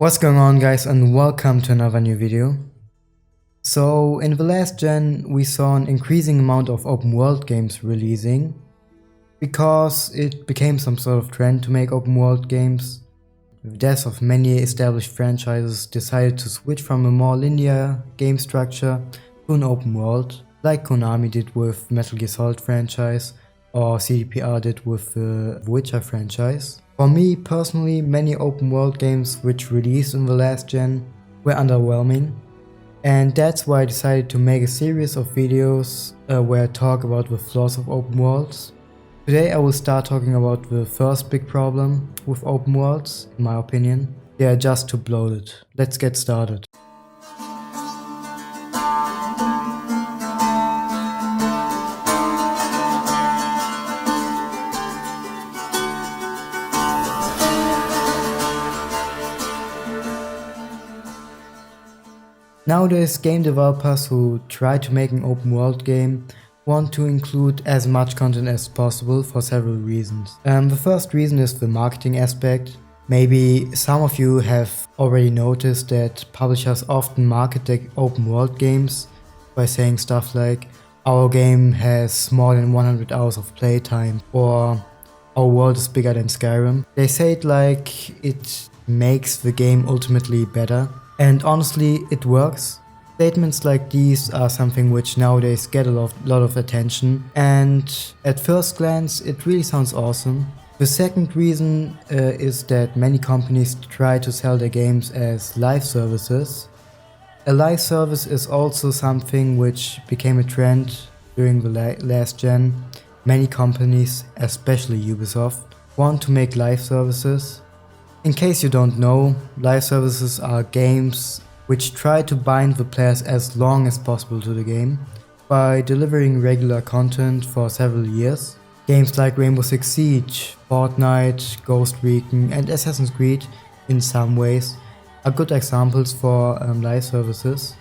What's going on, guys, and welcome to another new video. So in the last gen we saw an increasing amount of open world games releasing because it became some sort of trend to make open world games. With the death of many established franchises decided to switch from a more linear game structure to an open world, like Konami did with Metal Gear Solid franchise or CDPR did with the Witcher franchise. For me personally, many open world games which released in the last gen were underwhelming, and that's why I decided to make a series of videos where I talk about the flaws of open worlds. Today I will start talking about the first big problem with open worlds, in my opinion. They are just too bloated. Let's get started. Nowadays, game developers who try to make an open world game want to include as much content as possible for several reasons. The first reason is the marketing aspect. Maybe some of you have already noticed that publishers often market their open world games by saying stuff like, our game has more than 100 hours of playtime, or our world is bigger than Skyrim. They say it like it makes the game ultimately better. And honestly, it works. Statements like these are something which nowadays get a lot of attention, and at first glance it really sounds awesome. The second reason is that many companies try to sell their games as live services. A live service is also something which became a trend during the last gen. Many companies, especially Ubisoft, want to make live services. In case you don't know, live services are games which try to bind the players as long as possible to the game by delivering regular content for several years. Games like Rainbow Six Siege, Fortnite, Ghost Recon and Assassin's Creed in some ways are good examples for live services.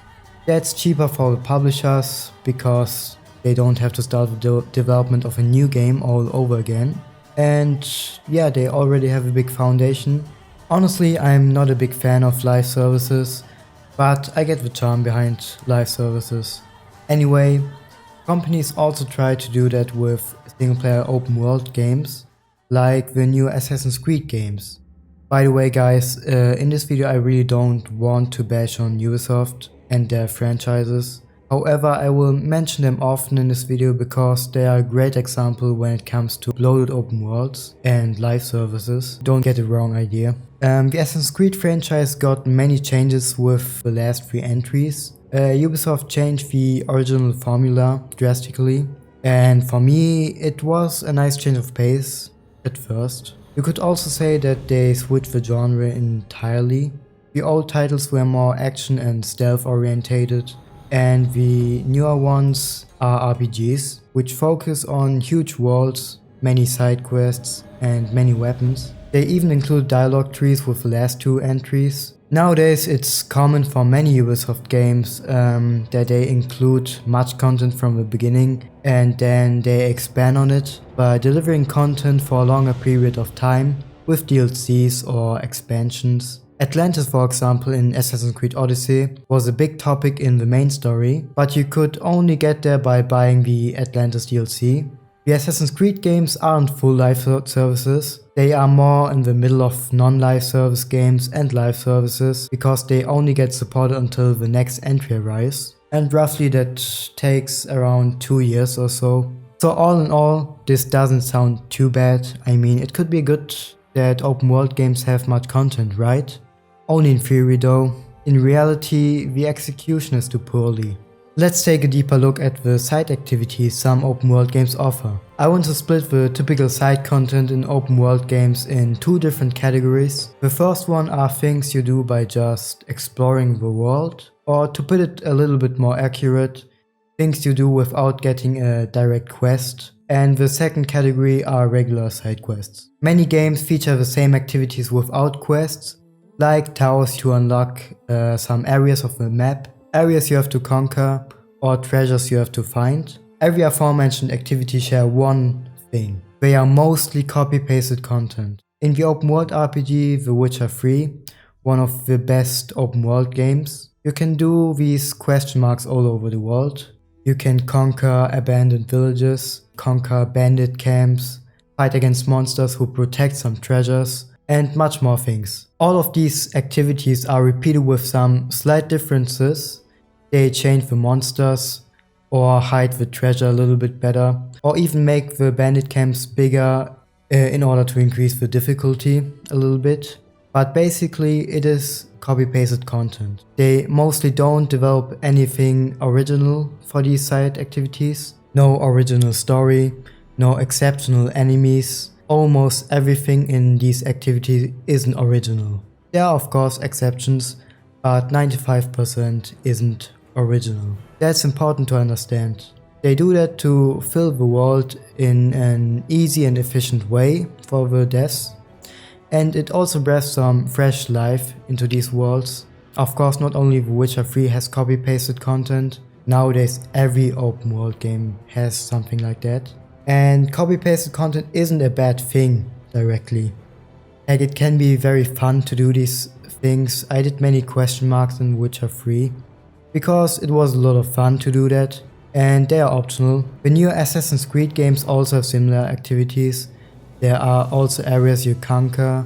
That's cheaper for the publishers because they don't have to start the development of a new game all over again. And yeah, they already have a big foundation. Honestly, I'm not a big fan of live services, but I get the charm behind live services. Anyway, companies also try to do that with single-player open-world games, like the new Assassin's Creed games. By the way, guys, in this video I really don't want to bash on Ubisoft and their franchises. However, I will mention them often in this video because they are a great example when it comes to bloated open worlds and live services. Don't get the wrong idea. The Assassin's Creed franchise got many changes with the last 3 entries. Ubisoft changed the original formula drastically, and for me it was a nice change of pace at first. You could also say that they switched the genre entirely. The old titles were more action and stealth orientated, and the newer ones are RPGs, which focus on huge worlds, many side quests and many weapons. They even include dialogue trees with the last 2 entries. Nowadays it's common for many Ubisoft games that they include much content from the beginning and then they expand on it by delivering content for a longer period of time with DLCs or expansions. Atlantis, for example, in Assassin's Creed Odyssey was a big topic in the main story, but you could only get there by buying the Atlantis DLC. The Assassin's Creed games aren't full live services, they are more in the middle of non-live service games and live services because they only get supported until the next entry arrives, and roughly that takes around 2 years or so. So all in all, this doesn't sound too bad. I mean, it could be good that open world games have much content, right? Only in theory though. In reality, the execution is too poorly. Let's take a deeper look at the side activities some open world games offer. I want to split the typical side content in open world games in 2 different categories. The first one are things you do by just exploring the world, or to put it a little bit more accurate, things you do without getting a direct quest. And the second category are regular side quests. Many games feature the same activities without quests, like towers to unlock some areas of the map, areas you have to conquer, or treasures you have to find. Every aforementioned activity share one thing. They are mostly copy-pasted content. In the open world RPG The Witcher 3, one of the best open world games. You can do these question marks all over the world. You can conquer abandoned villages, conquer bandit camps, fight against monsters who protect some treasures, and much more things. All of these activities are repeated with some slight differences. They change the monsters, or hide the treasure a little bit better, or even make the bandit camps bigger in order to increase the difficulty a little bit. But basically it is copy-pasted content. They mostly don't develop anything original for these side activities. No original story, no exceptional enemies. Almost everything in these activities isn't original. There are of course exceptions, but 95% isn't original. That's important to understand. They do that to fill the world in an easy and efficient way for the devs. And it also breathes some fresh life into these worlds. Of course, not only The Witcher 3 has copy-pasted content, nowadays every open world game has something like that. And copy-pasted content isn't a bad thing directly. Like, it can be very fun to do these things. I did many question marks in Witcher 3 because it was a lot of fun to do that, and they are optional. The new Assassin's Creed games also have similar activities. There are also areas you conquer,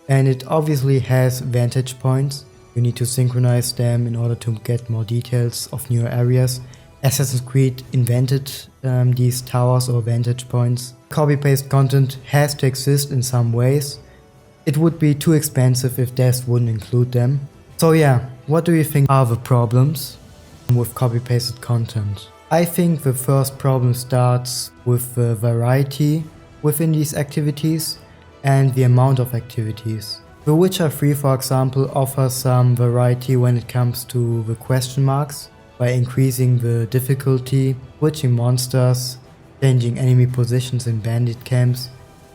and it obviously has vantage points. You need to synchronize them in order to get more details of newer areas. Assassin's Creed invented these towers or vantage points. Copy-paste content has to exist in some ways. It would be too expensive if devs wouldn't include them. So yeah, what do you think are the problems with copy-pasted content? I think the first problem starts with the variety within these activities and the amount of activities. The Witcher 3, for example, offers some variety when it comes to the question marks by increasing the difficulty, switching monsters, changing enemy positions in bandit camps,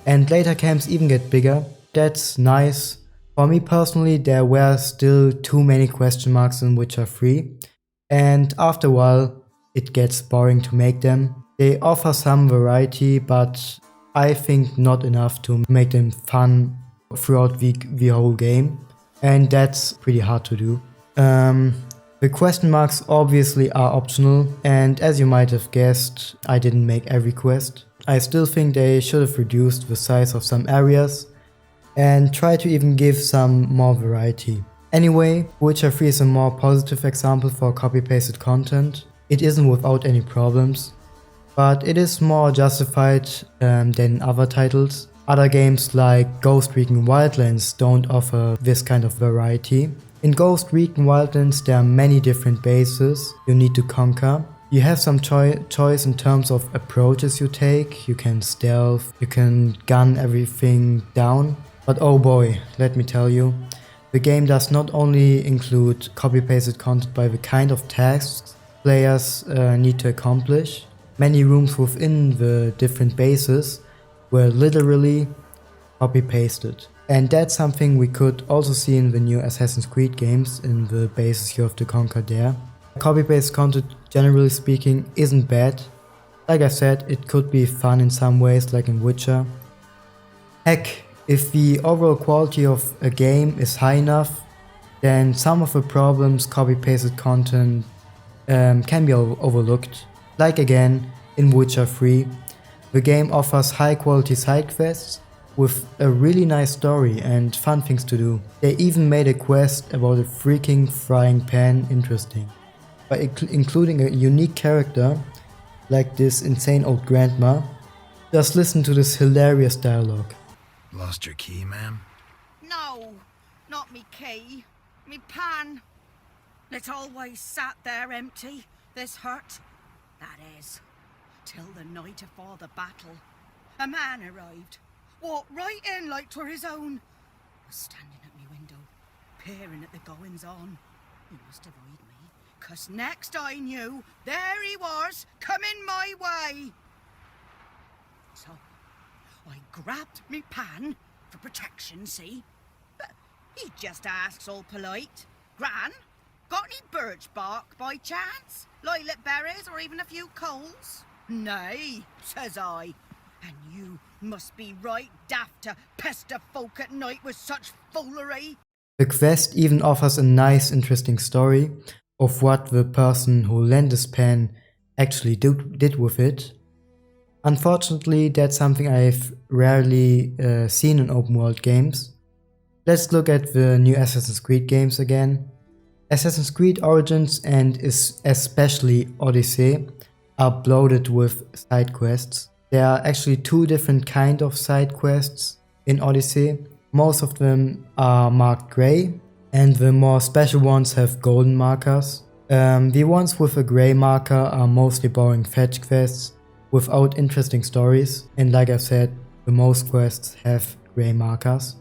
and later camps even get bigger. That's nice. For me personally, there were still too many question marks in Witcher 3, and after a while it gets boring to make them. They offer some variety, but I think not enough to make them fun throughout the whole game, and that's pretty hard to do. The question marks obviously are optional, and as you might have guessed, I didn't make every quest. I still think they should have reduced the size of some areas and try to even give some more variety. Anyway, Witcher 3 is a more positive example for copy-pasted content. It isn't without any problems, but it is more justified than other titles. Other games like Ghost Recon Wildlands don't offer this kind of variety. In Ghost Recon Wildlands there are many different bases you need to conquer. You have some choice in terms of approaches you take. You can stealth, you can gun everything down. But oh boy, let me tell you, the game does not only include copy-pasted content by the kind of tasks players need to accomplish. Many rooms within the different bases were literally copy-pasted. And that's something we could also see in the new Assassin's Creed games, in the bases you have to conquer there. Copy-paste content, generally speaking, isn't bad. Like I said, it could be fun in some ways, like in Witcher. Heck, if the overall quality of a game is high enough, then some of the problems copy-pasted content can be overlooked. Like again, in Witcher 3, the game offers high-quality side quests with a really nice story and fun things to do. They even made a quest about a freaking frying pan interesting, by including a unique character like this insane old grandma. Just listen to this hilarious dialogue. Lost your key, ma'am? No, not me key. Me pan. It always sat there empty, this hut. That is, till the night afore the battle. A man arrived, walked right in like 'twere his own. Was standing at me window, peering at the goings-on. He must avoid me, 'cause next I knew, there he was, coming my way. So, I grabbed me pan, for protection, see? But he just asks all polite, Gran, got any birch bark by chance? Lilac berries or even a few coals? Nay, says I. And you must be right daft to pester folk at night with such foolery. The quest even offers a nice, interesting story of what the person who lent this pen actually did with it. Unfortunately, that's something I've rarely seen in open world games. Let's look at the new Assassin's Creed games again. Assassin's Creed Origins and especially Odyssey are bloated with side quests. There are actually two different kind of side quests in Odyssey. Most of them are marked grey, and the more special ones have golden markers. The ones with a grey marker are mostly boring fetch quests without interesting stories, and like I said, the most quests have grey markers.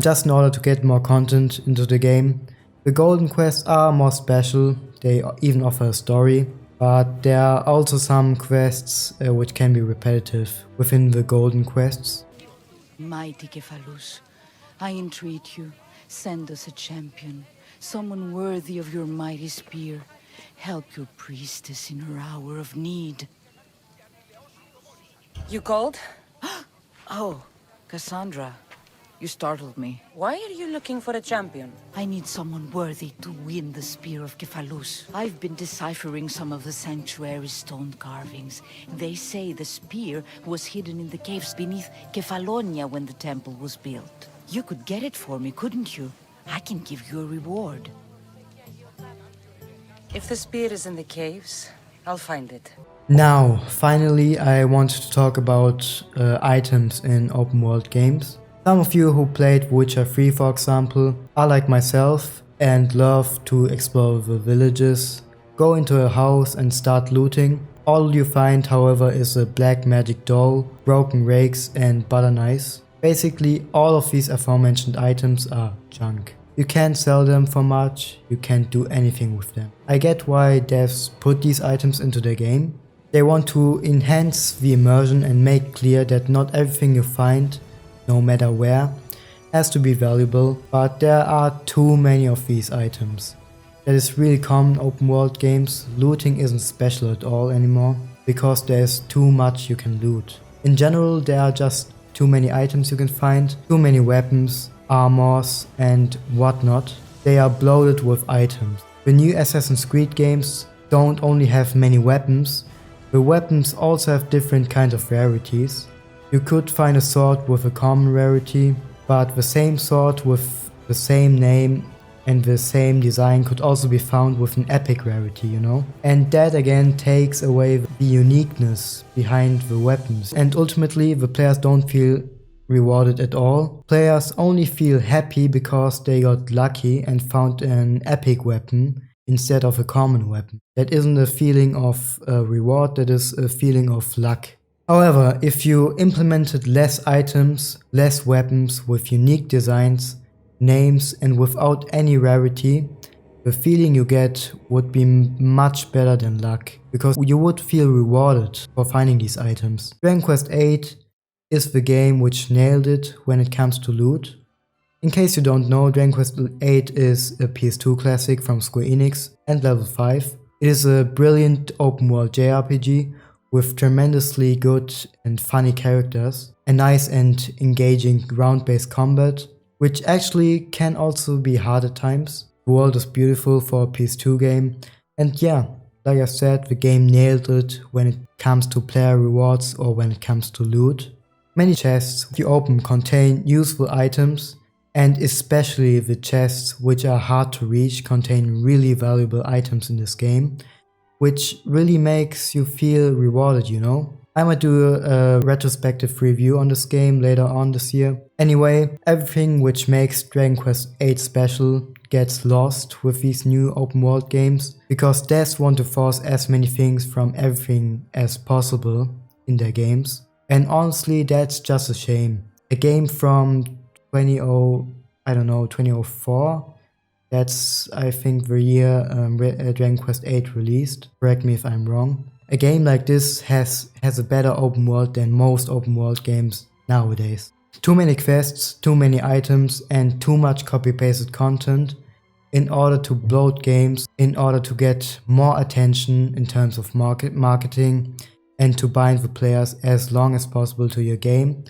Just in order to get more content into the game. The golden quests are more special, they even offer a story, but there are also some quests which can be repetitive within the golden quests. Mighty Cephalus, I entreat you, send us a champion, someone worthy of your mighty spear. Help your priestess in her hour of need. You called? Oh, Cassandra. You startled me. Why are you looking for a champion? I need someone worthy to win the Spear of Cephalus. I've been deciphering some of the sanctuary's stone carvings. They say the spear was hidden in the caves beneath Kefalonia when the temple was built. You could get it for me, couldn't you? I can give you a reward. If the spear is in the caves, I'll find it. Now, finally, I want to talk about items in open world games. Some of you who played Witcher 3, for example, are like myself and love to explore the villages, go into a house and start looting. All you find, however, is a black magic doll, broken rakes and butter knives. Basically, all of these aforementioned items are junk. You can't sell them for much, you can't do anything with them. I get why devs put these items into their game. They want to enhance the immersion and make clear that not everything you find, no matter where, has to be valuable, but there are too many of these items. That is really common in open world games. Looting isn't special at all anymore, because there's too much you can loot. In general, there are just too many items you can find, too many weapons, armors and whatnot. They are bloated with items. The new Assassin's Creed games don't only have many weapons, the weapons also have different kinds of rarities. You could find a sword with a common rarity, but the same sword with the same name and the same design could also be found with an epic rarity, you know? And that again takes away the uniqueness behind the weapons. And ultimately, the players don't feel rewarded at all. Players only feel happy because they got lucky and found an epic weapon instead of a common weapon. That isn't a feeling of reward, that is a feeling of luck. However, if you implemented less items, less weapons with unique designs, names and without any rarity, the feeling you get would be much better than luck, because you would feel rewarded for finding these items. Dragon Quest VIII is the game which nailed it when it comes to loot. In case you don't know, Dragon Quest VIII is a PS2 classic from Square Enix and Level 5. It is a brilliant open world JRPG with tremendously good and funny characters, a nice and engaging ground-based combat, which actually can also be hard at times. The world is beautiful for a PS2 game, and yeah, like I said, the game nailed it when it comes to player rewards or when it comes to loot. Many chests you open contain useful items, and especially the chests which are hard to reach contain really valuable items in this game, which really makes you feel rewarded, you know? I might do a retrospective review on this game later on this year. Anyway, everything which makes Dragon Quest VIII special gets lost with these new open world games, because devs want to force as many things from everything as possible in their games. And honestly, that's just a shame. A game from 2004. That's, I think, the year Dragon Quest VIII released. Correct me if I'm wrong. A game like this has a better open world than most open world games nowadays. Too many quests, too many items, and too much copy-pasted content in order to bloat games, in order to get more attention in terms of marketing, and to bind the players as long as possible to your game,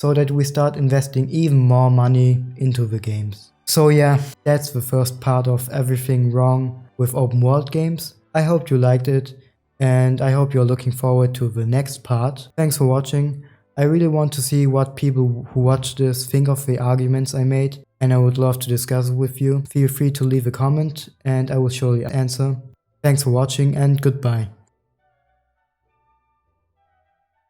so that we start investing even more money into the games. So yeah, that's the first part of everything wrong with open world games. I hope you liked it, and I hope you're looking forward to the next part. Thanks for watching. I really want to see what people who watch this think of the arguments I made, and I would love to discuss it with you. Feel free to leave a comment and I will surely answer. Thanks for watching and goodbye.